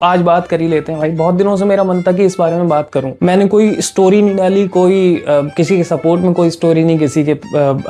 आज बात कर ही लेते हैं भाई। बहुत दिनों से मेरा मन था कि इस बारे में बात करूं। मैंने कोई स्टोरी नहीं डाली, कोई किसी के सपोर्ट में कोई स्टोरी नहीं, किसी के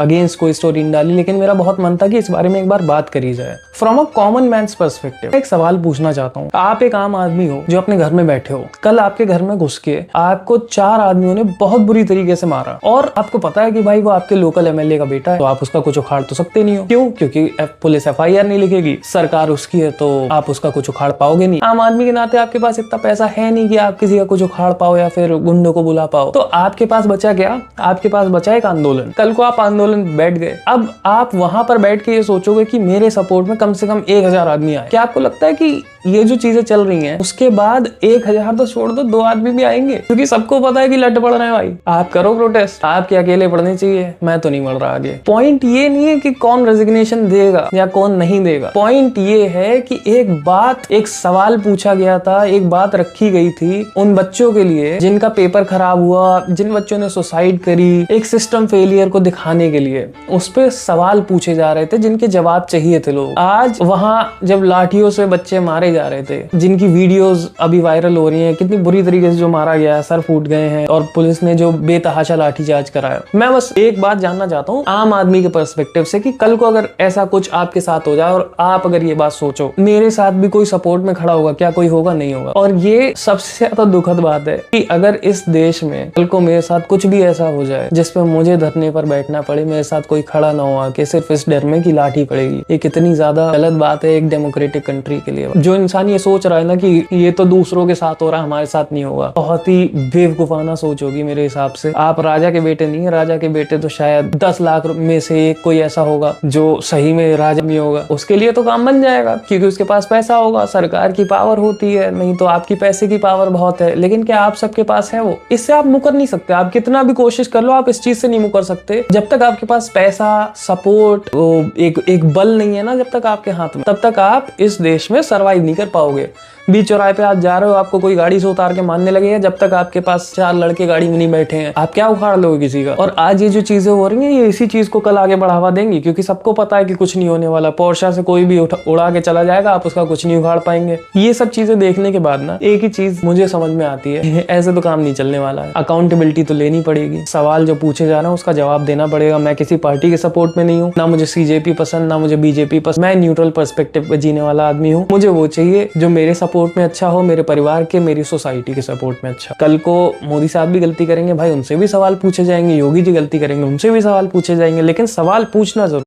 अगेंस्ट कोई स्टोरी नहीं डाली, लेकिन मेरा बहुत मन था कि इस बारे में एक बार बात करी जाए from a common man's perspective. एक सवाल पूछना चाहता हूँ। आप एक आम आदमी हो जो अपने घर में बैठे हो। कल आपके घर में घुस के आपको 4 आदमियों ने बहुत बुरी तरीके से मारा और आपको पता है कि भाई वो आपके लोकल एमएलए का बेटा है, तो आप उसका कुछ उखाड़ तो सकते नहीं हो। क्यों? क्योंकि पुलिस एफआईआर नहीं लिखेगी, सरकार उसकी है, तो आप उसका कुछ उखाड़ पाओगे नहीं। आम आदमी के नाते आपके पास इतना पैसा है नहीं कि आप किसी का कुछ उखाड़ पाओ या फिर गुंडों को बुला पाओ। तो आपके पास बचा क्या? आपके पास बचा एक आंदोलन। कल को आप आंदोलन बैठ गए। अब आप वहां पर बैठ के ये सोचोगे कि मेरे सपोर्ट में कम से कम 1000 आदमी आए। क्या आपको लगता है कि ये जो चीजें चल रही हैं उसके बाद 1000 तो छोड़ दो, 2 आदमी भी आएंगे? क्योंकि सबको पता है कि लट पड़ रहे हैं भाई। आप करो प्रोटेस्ट, आपके अकेले पड़ने चाहिए, मैं तो नहीं बढ़ रहा आगे। पॉइंट ये नहीं है कि कौन रेजिग्नेशन देगा या कौन नहीं देगा। पॉइंट ये है कि एक सवाल पूछा गया था, एक बात रखी गई थी उन बच्चों के लिए जिनका पेपर खराब हुआ, जिन बच्चों ने सुसाइड करी, एक सिस्टम फेलियर को दिखाने के लिए उस पे सवाल पूछे जा रहे थे जिनके जवाब चाहिए थे लोग। आज वहां जब लाठियों से बच्चे मारे जा रहे थे, जिनकी वीडियोस अभी वायरल हो रही हैं, कितनी बुरी तरीके से जो मारा गया है, सर फूट गए हैं और पुलिस ने जो बेतहाशा लाठीचार्ज कराया। मैं बस एक बात जानना चाहता हूँ आम आदमी के पर्सपेक्टिव से कि कल को अगर ऐसा कुछ आपके साथ हो जाए और आप अगर ये बात सोचो मेरे साथ भी कोई सपोर्ट में खड़ा होगा क्या? कोई होगा? नहीं होगा। और ये सबसे ज्यादा दुखद बात है कि अगर इस देश में कल को मेरे साथ कुछ भी ऐसा हो जाए जिसपे मुझे धरने पर बैठना पड़े, मेरे साथ कोई खड़ा ना हो आके सिर्फ इस डर में कि लाठी पड़ेगी, ये कितनी ज्यादा गलत बात है एक डेमोक्रेटिक कंट्री के लिए। जो इंसान ये सोच रहा है ना कि ये तो दूसरों के साथ हो रहा है, हमारे साथ नहीं होगा, बहुत ही बेवकूफाना सोच होगी मेरे हिसाब से। आप राजा के बेटे नहीं है। राजा के बेटे तो शायद 10 लाख में से एक कोई ऐसा होगा जो सही में राजा नहीं होगा। उसके लिए तो काम बन जाएगा क्योंकि उसके पास पैसा होगा, सरकार की पावर होती है, नहीं तो आपकी पैसे की पावर बहुत है। लेकिन क्या आप सबके पास है वो? इससे आप मुकर नहीं सकते। आप कितना भी कोशिश कर लो, आप इस चीज से नहीं मुकर सकते। जब तक आपके पास पैसा, सपोर्ट, एक बल नहीं है ना, जब तक आपके हाथ में, तब तक आप इस देश में सर्वाइव नहीं कर पाओगे। बीच चौराहे पे आप जा रहे हो, आपको कोई गाड़ी से उतार के मारने लगेगा, जब तक आपके पास 4 लड़के गाड़ी में नहीं बैठे हैं, आप क्या उखाड़ लोगे किसी का? और आज ये जो चीजें हो रही हैं, ये इसी चीज को कल आगे बढ़ावा देंगी क्योंकि सबको पता है कि कुछ नहीं होने वाला। पोर्शा से कोई भी उड़ा के चला जाएगा, आप उसका कुछ नहीं उखाड़ पाएंगे। ये सब चीजें देखने के बाद ना एक ही चीज मुझे समझ में आती है, ऐसे तो काम नहीं चलने वाला है। अकाउंटेबिलिटी तो लेनी पड़ेगी। सवाल जो पूछे जा रहे हैं उसका जवाब देना पड़ेगा। मैं किसी पार्टी के सपोर्ट में नहीं हूँ, ना मुझे सीजेपी पसंद, ना मुझे बीजेपी पसंद। मैं न्यूट्रल पर्सपेक्टिव पे जीने वाला आदमी हूँ। मुझे वो चाहिए जो मेरे सपोर्ट में अच्छा हो, मेरे परिवार के, मेरी सोसाइटी के सपोर्ट में अच्छा। कल को मोदी साहब भी गलती करेंगे भाई, उनसे भी सवाल पूछे जाएंगे। योगी जी गलती करेंगे, उनसे भी सवाल पूछे जाएंगे। लेकिन सवाल पूछना जरूर